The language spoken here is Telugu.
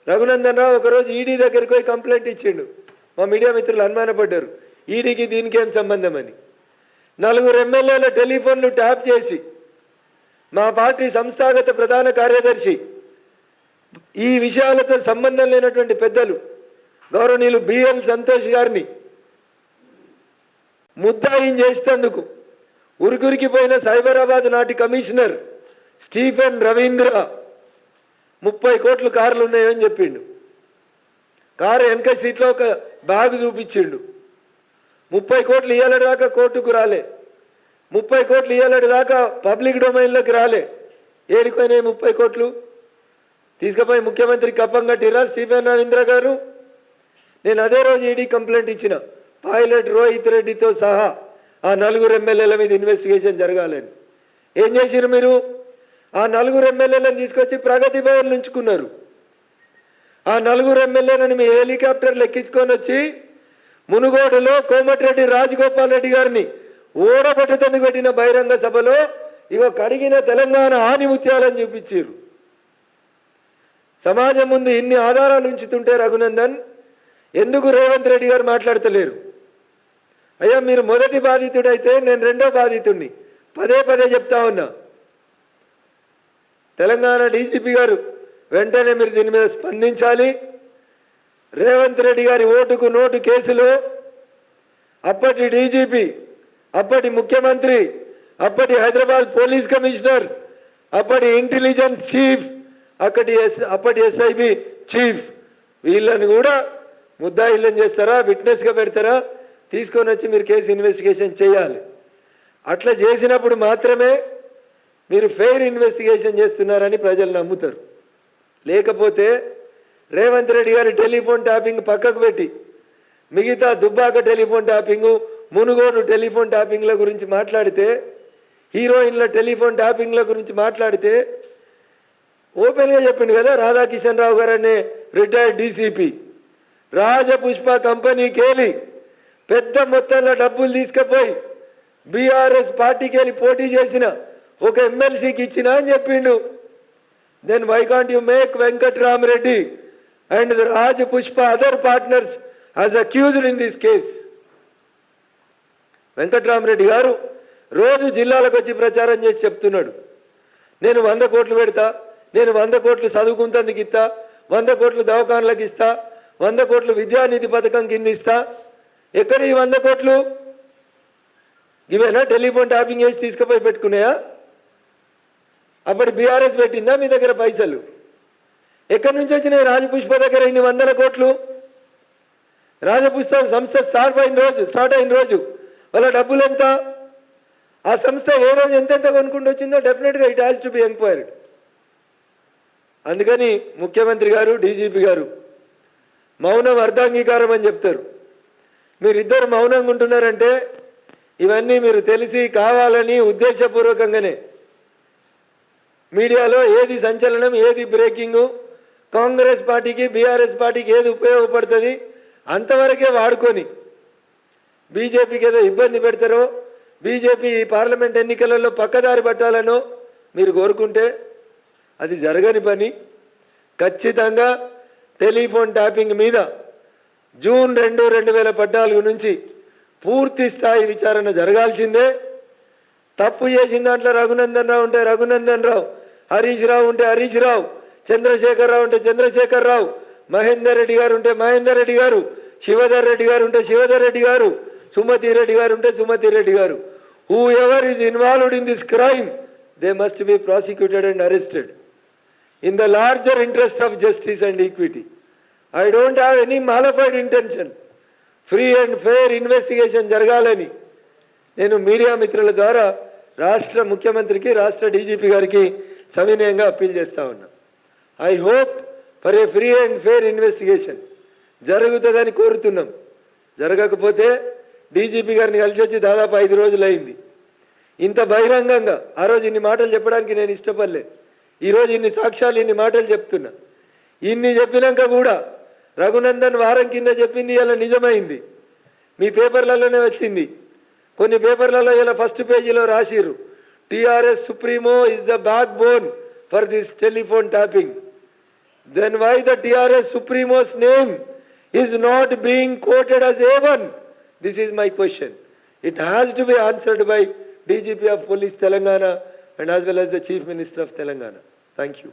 రఘునందన్ రావు ఒకరోజు ఈడీ దగ్గరికి పోయి కంప్లైంట్ ఇచ్చిండు. మా మీడియా మిత్రులు అనుమానపడ్డారు, ఈడీకి దీనికి ఏం సంబంధం అని. 4 ఎమ్మెల్యేల టెలిఫోన్లు ట్యాప్ చేసి మా పార్టీ సంస్థాగత ప్రధాన కార్యదర్శి, ఈ విషయాలతో సంబంధం లేనటువంటి పెద్దలు గౌరవనీయులు బిఎల్ సంతోష్ గారిని ముద్దాయిం చేసేందుకు ఉరికురికిపోయిన సైబరాబాద్ నాటి కమిషనర్ స్టీఫెన్ రవీంద్ర 30 కోట్లు కార్లు ఉన్నాయని చెప్పిండు. కారు వెనక సీట్లో ఒక బ్యాగ్ చూపించిండు. 30 కోట్లు ఇయ్యాలటి దాకా కోర్టుకు రాలే, 30 కోట్లు ఇయ్యాలటి దాకా పబ్లిక్ డొమైన్లోకి రాలే. ఏడిపోయినాయి 30 కోట్లు? తీసుకుపోయి ముఖ్యమంత్రికి కప్పం కట్టిరా స్టీఫెన్ రవీంద్ర గారు. నేను అదే రోజు ఈడీ కంప్లైంట్ ఇచ్చిన, పైలట్ రోహిత్ రెడ్డితో సహా ఆ 4 ఎమ్మెల్యేల మీద ఇన్వెస్టిగేషన్ జరగాలని. ఏం చేసిరు మీరు? ఆ 4 ఎమ్మెల్యేలను తీసుకొచ్చి ప్రగతి భవన్ ఉంచుకున్నారు. ఆ 4 ఎమ్మెల్యేలను మీ హెలికాప్టర్లు ఎక్కించుకొని వచ్చి మునుగోడులో కోమటిరెడ్డి రాజగోపాల్ రెడ్డి గారిని ఓడగొట్టేందుకు పెట్టిన బహిరంగ సభలో ఇగో కడిగిన తెలంగాణ ఆనిముత్యాలని చూపించారు. సమాజం ముందు ఇన్ని ఆధారాలు ఉంచుతుంటే రఘునందన్ ఎందుకు రేవంత్ రెడ్డి గారు మాట్లాడతలేరు? అయ్యా, మీరు మొదటి బాధితుడైతే నేను రెండో బాధితుడిని, పదే పదే చెప్తా ఉన్నా. తెలంగాణ డీజీపీ గారు వెంటనే మీరు దీని మీద స్పందించాలి. రేవంత్ రెడ్డి గారి ఓటుకు నోటు కేసులో అప్పటి డీజీపీ, అప్పటి ముఖ్యమంత్రి, అప్పటి హైదరాబాద్ పోలీస్ కమిషనర్, అప్పటి ఇంటెలిజెన్స్ చీఫ్, అప్పటి ఎస్ఐబి చీఫ్, వీళ్ళని కూడా ముద్దాయిల్లని చేస్తారా, విట్నెస్గా పెడతారా? తీసుకొని వచ్చి మీరు కేసు ఇన్వెస్టిగేషన్ చేయాలి. అట్లా చేసినప్పుడు మాత్రమే మీరు ఫెయిర్ ఇన్వెస్టిగేషన్ చేస్తున్నారని ప్రజలు నమ్ముతారు. లేకపోతే రేవంత్ రెడ్డి గారి టెలిఫోన్ ట్యాపింగ్ పక్కకు పెట్టి మిగతా Dubbaka telephone tapping, Munugode telephone ట్యాపింగ్ల గురించి మాట్లాడితే, హీరోయిన్ల టెలిఫోన్ ట్యాపింగ్ల గురించి మాట్లాడితే ఓపెన్గా చెప్పిండు కదా రాధాకిషన్ రావు గారు అనే రిటైర్డ్ డీసీపీ, రాజపుష్ప కంపెనీకి వెళ్ళి పెద్ద మొత్తంలో డబ్బులు తీసుకుపోయి బీఆర్ఎస్ పార్టీకి వెళ్ళి పోటీ చేసిన ఒక ఎమ్మెల్సీకి ఇచ్చిన అని చెప్పిండు. Then why can't you make Venkatrami Reddy and the Rajapushpa other partners as accused in this case? Venkatrami Reddy గారు రోజు జిల్లాలకు వచ్చి ప్రచారం చేసి చెప్తున్నాడు, నేను 100 కోట్లు పెడతా, నేను 100 కోట్లు చదువుకుంటందుకు ఇస్తా, 100 కోట్లు దవాఖాన్లకు ఇస్తా, 100 కోట్లు విద్యానిధి పథకం కింద ఇస్తా. ఎక్కడ ఈ 100 కోట్లు? ఇవేనా టెలిఫోన్ ట్యాపింగ్ చేసి తీసుకుపోయి పెట్టుకున్నాయా? అప్పటి బీఆర్ఎస్ పెట్టిందా మీ దగ్గర పైసలు? ఎక్కడి నుంచి వచ్చినాయి రాజపుష్ప దగ్గర ఇన్ని 100 కోట్లు? రాజపుష్ప సంస్థ స్టార్ట్ అయిన రోజు వాళ్ళ డబ్బులు ఎంత? ఆ సంస్థ ఏ రోజు ఎంతెంత కొనుక్కుంటూ వచ్చిందో డెఫినెట్గా it has to be enquired. అందుకని ముఖ్యమంత్రి గారు, డీజీపీ గారు మౌనం అర్ధాంగీకారం అని చెప్తారు. మీరిద్దరు మౌనంగా ఉంటున్నారంటే ఇవన్నీ మీరు తెలిసి కావాలని ఉద్దేశపూర్వకంగానే మీడియాలో ఏది సంచలనం, ఏది బ్రేకింగు, కాంగ్రెస్ పార్టీకి బీఆర్ఎస్ పార్టీకి ఏది ఉపయోగపడుతుంది అంతవరకే వాడుకొని బీజేపీకి ఏదో ఇబ్బంది పెడతారో, బీజేపీ పార్లమెంట్ ఎన్నికలలో పక్కదారి పట్టాలనో మీరు కోరుకుంటే అది జరగని పని. ఖచ్చితంగా టెలిఫోన్ ట్యాపింగ్ మీద జూన్ 2, 2014 నుంచి పూర్తి స్థాయి విచారణ జరగాల్సిందే. తప్పు చేసిన దాంట్లో రఘునందన్ రావు ఉంటే రఘునందన్ రావు, హరీష్ రావు ఉంటే హరీష్ రావు, చంద్రశేఖర్ రావు ఉంటే చంద్రశేఖర్ రావు, మహేందర్ రెడ్డి గారు ఉంటే మహేందర్ రెడ్డి గారు, శివధర్ రెడ్డి గారు ఉంటే శివధర్ రెడ్డి గారు, సుమతి రెడ్డి గారు ఉంటే సుమతి రెడ్డి గారు. Who ever is involved in this crime they must be prosecuted and arrested in the larger interest of justice and equity. I don't have any malified intention. Free and fair investigation జరగాలని నేను మీడియా మిత్రుల ద్వారా రాష్ట్ర ముఖ్యమంత్రికి, రాష్ట్ర డీజీపీ గారికి సవినయంగా అప్పీల్ చేస్తా ఉన్నా. I hope for a free and fair investigation జరుగుతుందని కోరుతున్నాం. జరగకపోతే డీజీపీ గారిని కలిసి వచ్చి దాదాపు 5 రోజులు అయింది. ఇంత బహిరంగంగా ఆ రోజు ఇన్ని మాటలు చెప్పడానికి నేను ఇష్టపడలే. ఈరోజు ఇన్ని సాక్ష్యాలు, ఇన్ని మాటలు చెప్తున్నా. ఇన్ని చెప్పినాక కూడా రఘునందన్ వారం కింద చెప్పింది ఇలా నిజమైంది. మీ పేపర్లలోనే వచ్చింది. కొన్ని పేపర్లలో ఇలా ఫస్ట్ పేజీలో రాసిరు, TRS supremo is the backbone for this telephone tapping. then why the TRS Supremo's name is not being quoted as A1? This is my question. It has to be answered by DGP of Police Telangana and as well as the Chief Minister of Telangana. Thank you.